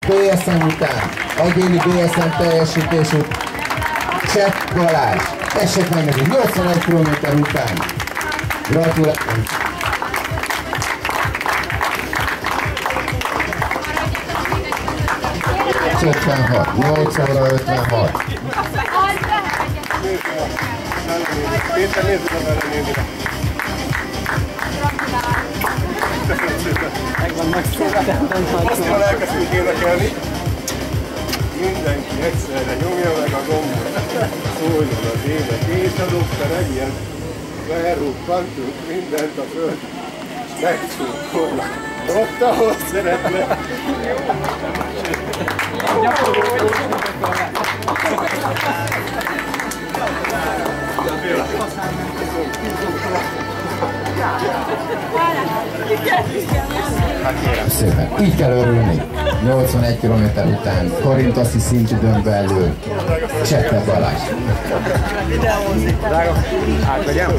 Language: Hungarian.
BSM után, egyéni BSM teljesítés után, Csepp Balázs, tessék megnézni, 81 km után. Gratulálunk! ...56, 8 óra 56. Péter, nézzük a vele nézre. Megvan megszólítani. Aztán elkezdtünk énekelni. Mindenki egyszerre nyomja meg a gombot. Szóljon az ének, és a doktoregjen. Berúppantunk mindent a föld. Megcsúkolnak. Ott, ahol szeretnek. Hát kérem szépen, így kell örülni. 81 km után, korintoszi szintidőn belül, Csepp Balázs. Drága, átvegyem?